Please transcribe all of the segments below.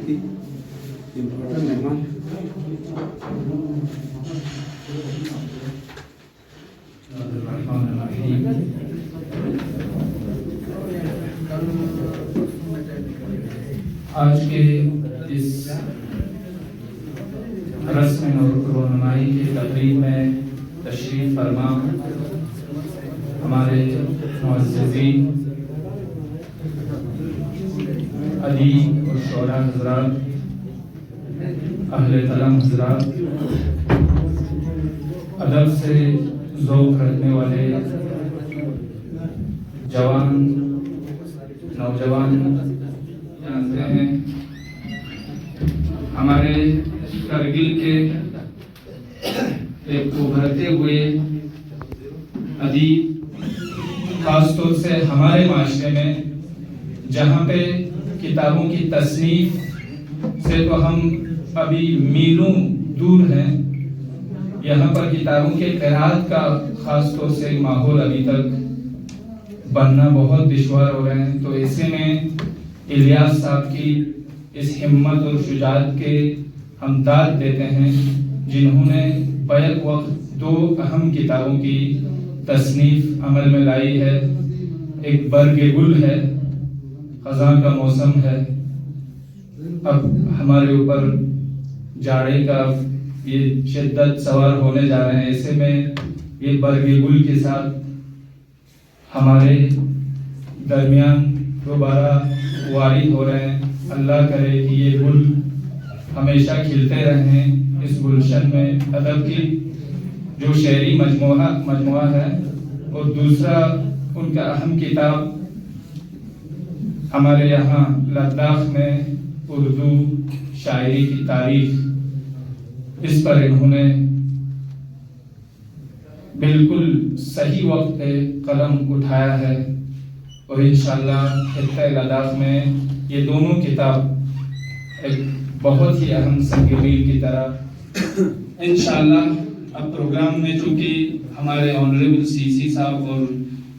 کی امپورٹنٹ مہمان آج کے اس رسم رونمائی کی تقریب میں تشریف فرما ہمارے معززین ادیب اور شعراء حضرات، اہل قلم حضرات، ادب سے ذوق رکھنے والے جوان نوجوان، جانتے ہیں ہمارے کرگل کے ایک ابھرتے ہوئے ادیب، خاص طور سے ہمارے معاشرے میں جہاں پہ کتابوں کی تصنیف سے تو ہم ابھی میلوں دور ہیں، یہاں پر کتابوں کے قراءت کا خاص طور سے ماحول ابھی تک بننا بہت دشوار ہو رہے ہیں۔ تو ایسے میں الیاس صاحب کی اس ہمت اور شجاعت کے ہم داد دیتے ہیں، جنہوں نے بیک وقت 2 اہم کتابوں کی تصنیف عمل میں لائی ہے۔ ایک برگ گل ہے، خزاں کا موسم ہے، اب ہمارے اوپر جاڑے کا یہ شدت سوار ہونے جا رہے ہیں، ایسے میں یہ برگ گل کے ساتھ ہمارے درمیان دوبارہ وارد ہو رہے ہیں۔ اللہ کرے کہ یہ گل ہمیشہ کھلتے رہیں اس گلشن میں۔ ادب کی جو شعری مجموعہ ہے، اور دوسرا ان کا اہم کتاب ہمارے یہاں لداخ میں اردو شاعری کی تاریخ، اس پر انہوں نے بالکل صحیح وقت پہ قلم اٹھایا ہے، اور انشاءاللہ خطہ لداخ میں یہ دونوں کتاب ایک بہت ہی اہم سنگ میل کی طرح انشاءاللہ۔ اب پروگرام میں چونکہ ہمارے آنریبل سی سی صاحب اور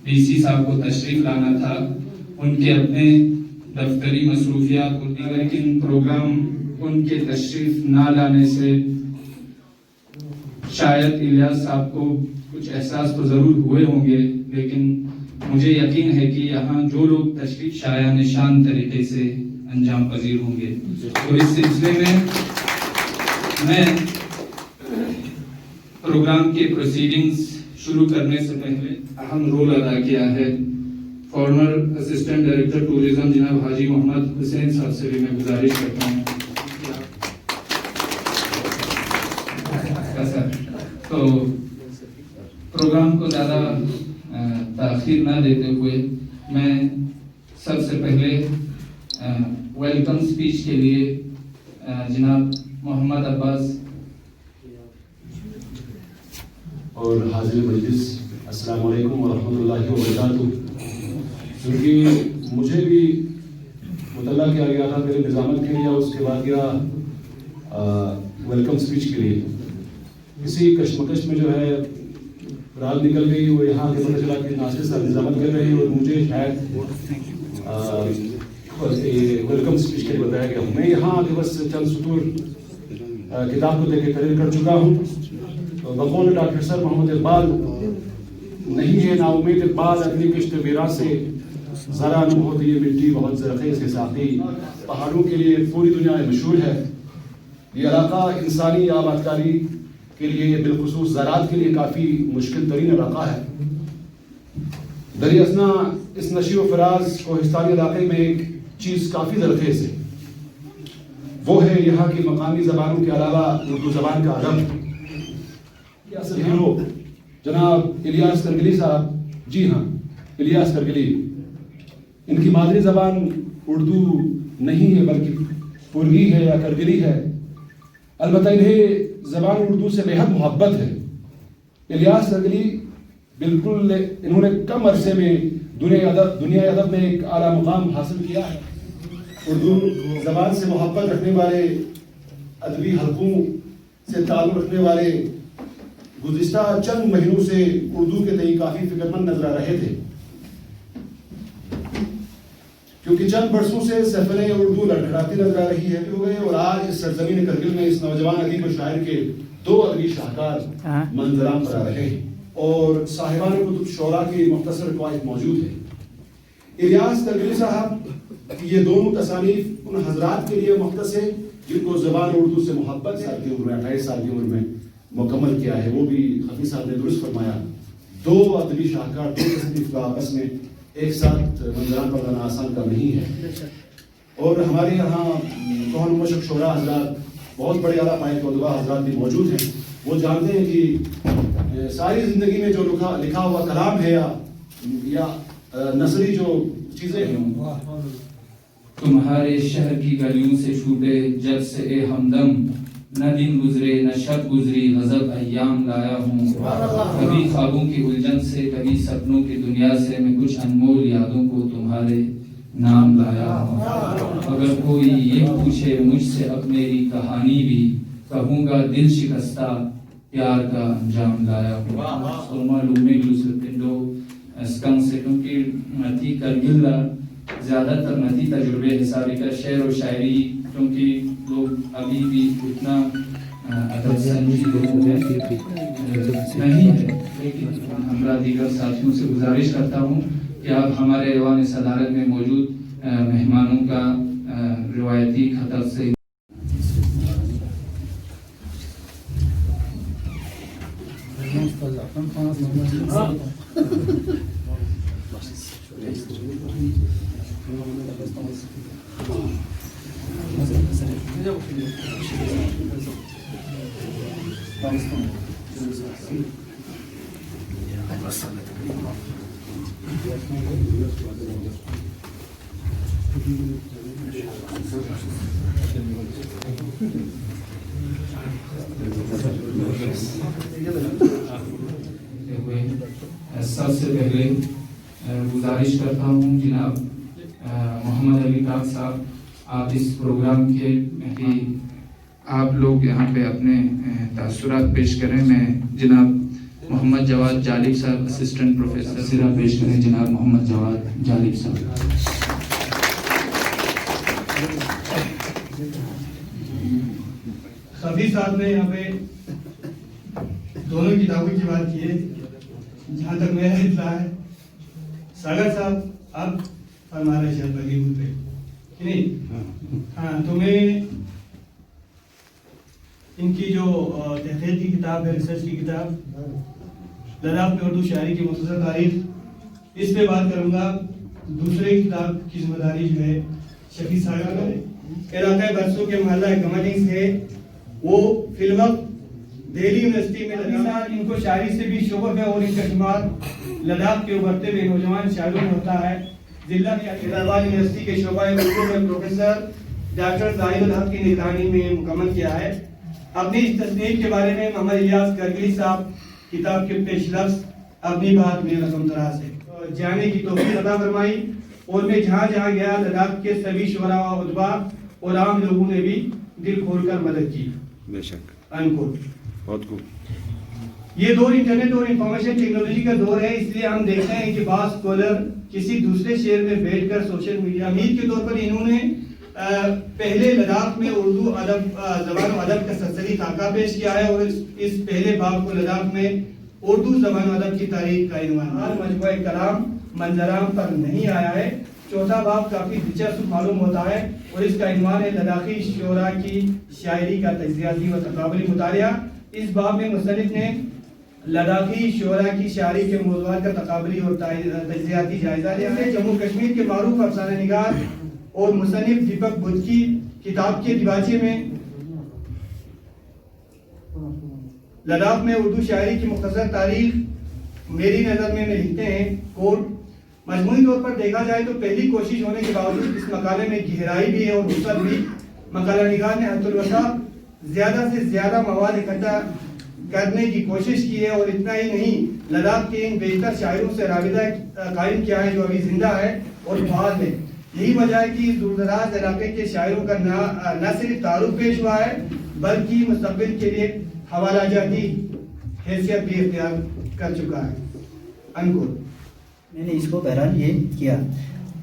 ڈی سی صاحب کو تشریف لانا تھا، ان کے اپنے دفتری مصروفیات اور دیگر، لیکن پروگرام ان کے تشریف نہ لانے سے شاید الیاس صاحب کو کچھ احساس تو ضرور ہوئے ہوں گے، لیکن مجھے یقین ہے کہ یہاں جو لوگ تشریف شایان شان طریقے سے انجام پذیر ہوں گے۔ اور اس سلسلے میں پروگرام کے پروسیڈنگز شروع کرنے سے پہلے اہم رول ادا کیا ہے فارمر اسسٹنٹ ڈائریکٹر ٹورزم جناب حاجی محمد حسین صاحب سے بھی میں گزارش کرتا ہوں۔ تو پروگرام کو زیادہ تاخیر نہ دیتے ہوئے میں سب سے پہلے ویلکم سپیچ کے لیے جناب محمد عباس اور حاضر مجلس، السلام علیکم ورحمۃ اللہ وبرکاتہ۔ کیونکہ مجھے بھی مطلع کیا گیا تھا میرے نظامت کے لیے، اور اس کے بعد گیا ویلکم سپیچ کے لیے، کسی کشمکش میں جو ہے رات نکل گئی، وہ یہاں کے پتہ چلا کہ ناصر صاحب نظامت کر رہے ہیں، اور مجھے شاید ویلکم سپیچ کے لیے بتایا گیا۔ میں یہاں آ کے بس چند سطور کتاب کو دے کے تحریر کر چکا ہوں۔ بقول ڈاکٹر سر محمد اقبال، نہیں ہے نا امید اقبال اپنی کشت ویراں سے، ذرا نم ہوتی یہ مٹی بہت زرخیز ہے ساقی۔ پہاڑوں کے لیے پوری دنیا میں مشہور ہے یہ علاقہ، انسانی آبادکاری کے لیے، بالخصوص زراعت کے لیے کافی مشکل ترین علاقہ ہے۔ دراصل اس نشیب و فراز کوہستانی علاقے میں ایک چیز کافی زرخیز ہے، وہ ہے یہاں کی مقامی زبانوں کے علاوہ اردو زبان کا ادب۔ اصل ہیرو جناب الیاس کرگلی صاحب، جی ہاں الیاس کرگلی، ان کی مادری زبان اردو نہیں ہے بلکہ پرگی ہے یا کرگلی ہے، البتہ انہیں زبان اردو سے بہت محبت ہے۔ الیاس کرگلی بالکل انہوں نے کم عرصے میں دنیا ادب میں ایک اعلیٰ مقام حاصل کیا ہے۔ اردو زبان سے محبت رکھنے والے، ادبی حلقوں سے تعلق رکھنے والے گزشتہ چند مہینوں سے اردو کے تئیں کافی فکر مند نظر آ رہے تھے، کیونکہ چند برسوں سے سفریں اردو لڑکھڑاتی نظر آ رہی ہے اور آج اس سرزمین کرگل میں اس نوجوان ادیب و شاعر کے 2 ادبی شاہکار منظرام پر آ رہے ہیں اور صاحبان کتب شعراء کی مختصر روایت موجود ہے. الیاس کرگلی صاحب یہ دونوں تصانیف ان حضرات کے لیے مختص ہے جن کو زبان اردو سے محبت 28 سال کی عمر میں مکمل کیا ہے. وہ بھی حفیظ صاحب نے درست فرمایا 2 ادبی شاہکار 2 تصنیف کا آپس میں ایک ساتھ منظران پر لانا آسان کام نہیں ہے. اور ہمارے یہاں کون مشق شعراء حضرات بہت بڑے اعلیٰ پائے کے ادبا حضرات بھی موجود ہیں. وہ جانتے ہیں کہ ساری زندگی میں جو لکھا ہوا کلام ہے یا نثری جو چیزیں ہیں تمہارے شہر کی گلیوں سے چھوٹے جب سے اے ہمدم نہ دن گزرے نہ شب گزری غضب ایام لایا ہوں. کبھی خوابوں کی الجھن سے کبھی سپنوں کی دنیا سے میں کچھ انمول یادوں کو تمہارے نام لایا ہوں. اگر کوئی یہ پوچھے مجھ سے اب میری کہانی بھی کہوں گا دل شکستہ پیار کا انجام لایا ہوں. سوما لومی لوسلتنڈو اسکن سے کیونکہ نتی کرگل زیادہ تر نتی تجربے حسابی کا شعر و شاعری کیونکہ لوگ ابھی بھی اتنا ادب سنجی لوگوں میں نہیں ہے. لیکن ہمارا دیگر ساتھیوں سے گزارش کرتا ہوں کہ آپ ہمارے ایوان صدارت میں موجود مہمانوں کا روایتی خطر سے سب سے پہلے گزارش کرتا ہوں جناب محمد علی کاک صاحب آپ اس پروگرام کے کہ آپ لوگ یہاں پہ اپنے تاثرات پیش کریں. میں جناب محمد جواد جالب صاحب اسسٹنٹ پروفیسر سرا پیش کریں. جناب محمد جواد جالب صاحب. حفیظ صاحب نے یہاں پہ دونوں کتابوں کی بات کی ہے. جہاں تک میرا اطلاع ہے ساگر صاحب اب ہمارا شہر بلی ہوتے کہ نہیں. ہاں تو میں ان کی جو تحقیق کی کتاب ہے ریسرچ کی کتاب لداخ میں اردو شاعری کی مختصر تاریخ اس پہ بات کروں گا. دوسرے کتاب کی ذمہ داری جو ہے شفیع ساگر کا علاقۂ برسوں کے محلہ کمالنگ سے وہ فی الوقت دہلی یونیورسٹی میں ان کو شاعری سے بھی شوق ہے اور ان کا شمار لداخ کے ابھرتے ہوئے نوجوان شاعروں میں ہوتا ہے. ضلع حیدرآباد یونیورسٹی کے شعبہ اردو میں پروفیسر ڈاکٹر زاہد الحق کی نگرانی میں مکمل کیا ہے. اپنی اس تصنیف کے بارے میں محمد الیاس کرگلی صاحب کتاب کے پیش لفظ اپنی بات میں رقم طرح سے جانے کی توفیق عطا فرمائی اور میں جہاں جہاں گیا لداخ کے سبھی شعراء و ادبا اور عام لوگوں نے بھی دل کھول کر مدد کی. بے شک بہت خوب. یہ دور انٹرنیٹ اور انفارمیشن ٹیکنالوجی کا دور ہے. اس لیے ہم دیکھتے ہیں کہ بعض اسکالر کسی دوسرے شہر میں بیٹھ کر سوشل میڈیا امید کے طور پر انہوں نے پہلے لداخ میں اردو ادب زبان و ادب کا سلسلی خاکہ پیش کیا ہے اور اس پہلے باب کو لداخ میں اردو زبان و ادب کی تاریخ کا عنوان مجموعہ کلام منظرام پر نہیں آیا ہے. چوتھا باب کافی دلچسپ معلوم ہوتا ہے اور اس کا عنوان ہے لداخی شعراء کی شاعری کا تجزیاتی و تقابلی مطالعہ. اس باب میں مصنف نے لداخی شعراء کی شاعری کے موضوعات کا تقابلی اور تجزیاتی جائزہ لیا ہے. جموں کشمیر کے معروف افسانہ نگار اور مصنف دیپک بدھ کی کتاب کے دیباچے میں لداخ میں اردو شاعری کی مختصر تاریخ میری نظر میں لکھتے ہیں کوٹ مجموعی طور پر دیکھا جائے تو پہلی کوشش ہونے کے باوجود اس مقالے میں گہرائی بھی ہے اور وسعت بھی. مقالہ نگار نے حد الوسع زیادہ سے زیادہ مواد اکٹھا کرنے کی کوشش کی ہے اور اتنا ہی نہیں لداخ کے ان بیشتر شاعروں سے رابطہ قائم کیا ہے جو ابھی زندہ ہے اور فعال ہے. یہی وجہ ہے کہ اس دور دراز علاقے کے شاعروں کا نہ صرف تعارف پیش ہوا ہے بلکہ مستقبل کے لیے حوالہ جاتی حیثیت بھی اختیار کر چکا ہے. انکوٹ. میں نے اس کو بہرحال یہ کیا.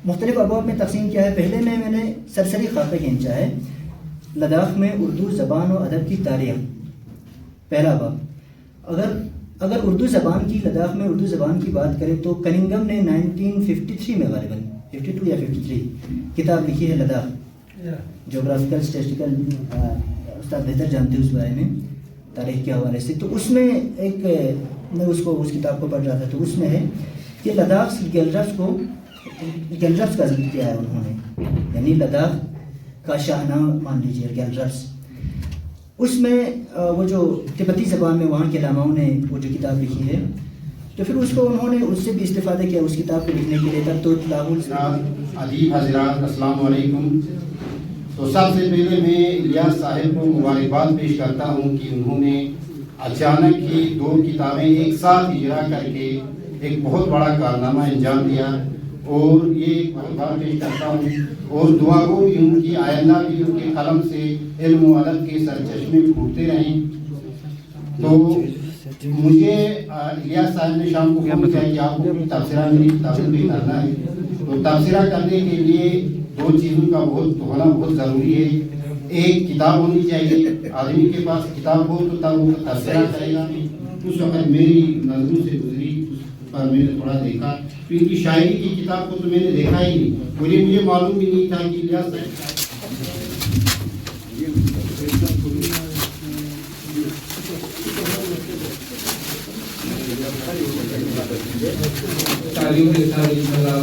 مختلف ابواب میں تقسیم کیا ہے. پہلے میں نے سرسری خاکہ کھینچا ہے لداخ میں اردو زبان و ادب کی تاریخ. پہلا باب. اگر اردو زبان کی لداخ میں اردو زبان کی بات کریں تو کننگم نے 1953 میں غالباً 52 یا 53 کتاب لکھی ہے لداخ. جغرافیکل اسٹیٹسٹیکل استاد بہتر جانتے ہیں اس بارے میں تاریخ کے حوالے سے. تو اس میں ایک میں اس کتاب کو پڑھ رہا تھا تو اس میں ہے کہ لداخ گیلرفس کا ذکر کیا ہے انہوں نے, یعنی لداخ کا شاہنامہ مان لیجیے گیلرفس. اس میں وہ جو تبتی زبان میں وہاں کے علماؤں نے وہ جو کتاب لکھی ہے تو پھر اس کو انہوں نے اس سے بھی استفادہ کیا اس کتاب کو لکھنے کے لیے. تب تو لاہور ادیب حضرات السلام علیکم. تو سب سے پہلے میں الیاس صاحب کو مبارکباد پیش کرتا ہوں کہ انہوں نے اچانک ہی 2 کتابیں ایک ساتھ اجرا کر کے ایک بہت بڑا کارنامہ انجام دیا, اور یہ مبارکباد پیش کرتا ہوں اور دعا گو بھی ان کی آئندہ بھی ان کے قلم سے علم و ادب کے سرچشمے پھوٹتے رہیں. تو مجھے الیاس صاحب نے شام کو فون کیا کہ آپ کو تبصرہ میری کتابوں پہ کرنا ہے. تو تبصرہ کرنے کے لیے 2 چیزوں کا ہونا بہت ضروری ہے. ایک کتاب ہونی چاہیے, آدمی کے پاس کتاب ہو تو تب وہ تبصرہ کرے گا. اس وقت میری نظروں سے گزری, اس پر میں نے تھوڑا دیکھا تو ان کی شاعری کی کتاب کو تو میں نے دیکھا ہی نہیں, مجھے معلوم بھی نہیں تھا کہ الیاس صاحب تعلیم کے ساتھ انشاءاللہ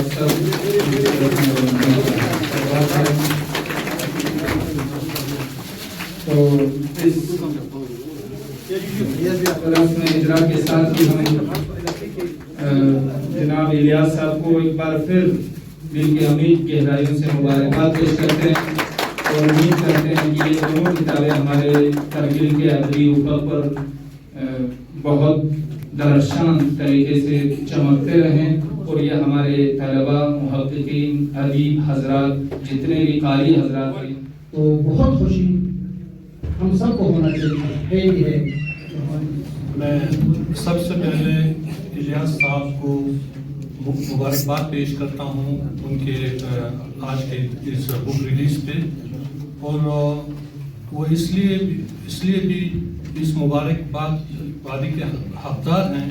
تو اس رسم اجرا کے ساتھ بھی ہم جناب الیاس صاحب کو ایک بار پھر دل کی امید گہرائیوں سے مبارکباد پیش کرتے ہیں اور امید کرتے ہیں کہ یہ دونوں کتابیں ہمارے کرگل کے ادبی افق پر بہت درخشاں طریقے سے چمکتے رہیں, اور یہ ہمارے طلباء, محققین, ادیب حضرات, جتنے بھی قاری حضرات ہیں تو بہت خوشی ہم سب کو ہونا چاہیے. میں سب سے پہلے الیاس صاحب کو مبارکباد پیش کرتا ہوں ان کے آج کے اس بک ریلیز پہ, اور وہ اس لیے بھی اس مبارکبادی کے حقدار ہیں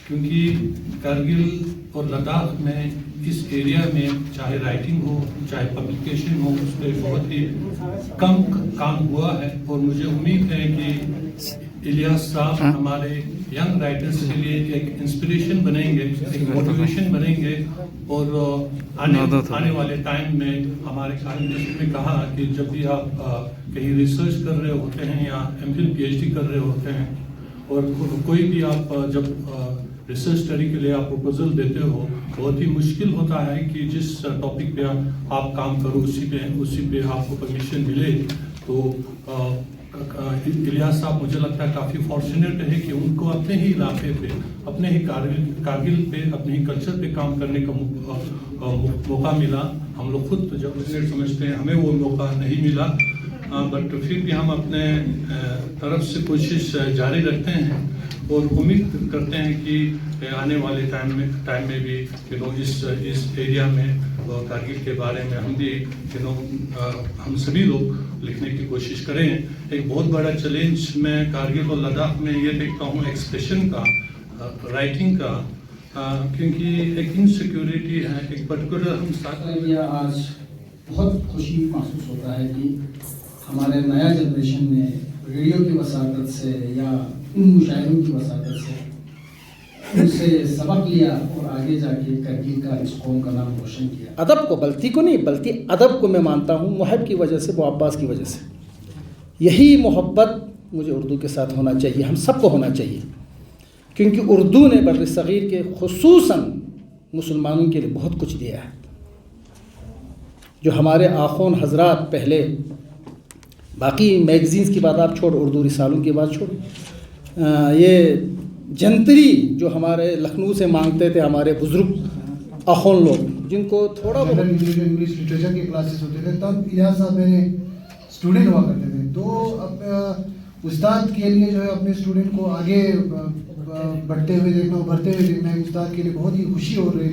کیونکہ کرگل اور لداخ میں اس ایریا میں چاہے رائٹنگ ہو چاہے پبلیکیشن ہو اس پہ بہت ہی کم کام ہوا ہے. اور مجھے امید ہے کہ الیاس صاحب ہمارے ینگ رائٹرز کے لیے ایک انسپریشن بنیں گے, ایک موٹیویشن بنیں گے, اور آنے والے ٹائم میں ہمارے قائد نے کہا کہ جب بھی آپ کہیں ریسرچ کر رہے ہوتے ہیں یا ایم پی ایچ ڈی کر رہے ہوتے ہیں اور کوئی بھی آپ جب ریسرچ اسٹڈی کے لیے آپ پروپوزل دیتے ہو بہت ہی مشکل ہوتا ہے کہ جس ٹاپک پہ آپ کام کرو اسی پہ آپ کو پرمیشن ملے. تو الیاس صاحب مجھے لگتا ہے کافی فارچونیٹ ہے کہ ان کو اپنے ہی علاقے پہ, اپنے ہی کارگل پہ, اپنے ہی کلچر پہ کام کرنے کا موقع ملا. ہم لوگ خود جب سمجھتے ہیں ہمیں وہ موقع نہیں ملا, بٹ پھر بھی ہم اپنے طرف سے کوشش جاری رکھتے ہیں اور امید کرتے ہیں کہ آنے والے ٹائم میں بھی اس ایریا میں کارگل کے بارے میں ہم بھی ہم سبھی لوگ لکھنے کی کوشش کریں. ایک بہت بڑا چیلنج میں کارگل اور لداخ میں یہ دیکھتا ہوں ایکسپریشن کا, رائٹنگ کا, کیونکہ ایک انسیکیورٹی ہے, ایک پرٹیکولر ہم ساتھ. آج بہت خوشی محسوس ہوتا ہے کہ ہمارے نیا جنریشن نے ریڈیو کی وساطت سے یا ان مشاعروں کی وساطت سے ان سے سبق لیا اور آگے جا کے کرگل کا اس قوم کا نام روشن کیا. ادب کو غلطی کو نہیں بلکہ ادب کو میں مانتا ہوں محب کی وجہ سے, وہ عباس کی وجہ سے. یہی محبت مجھے اردو کے ساتھ ہونا چاہیے, ہم سب کو ہونا چاہیے, کیونکہ اردو نے بر صغیر کے خصوصاً مسلمانوں کے لیے بہت کچھ دیا ہے. جو ہمارے آخون حضرات پہلے, باقی میگزینز کی بات آپ چھوڑ, اردو رسالوں کی بات چھوڑ, یہ جنتری جو ہمارے لکھنؤ سے مانگتے تھے ہمارے بزرگ اخون لوگ, جن کو تھوڑا بہت انگلش لٹریچر کے کلاسز ہوتے تھے, تب الیاس صاحب میرے اسٹوڈنٹ ہوا کرتے تھے. تو اب استاد کے لیے جو ہے اپنے اسٹوڈنٹ کو آگے بڑھتے ہوئے دیکھنا, ابھرتے ہوئے دیکھنا, استاد کے لیے بہت ہی خوشی ہو رہی.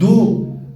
2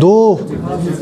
2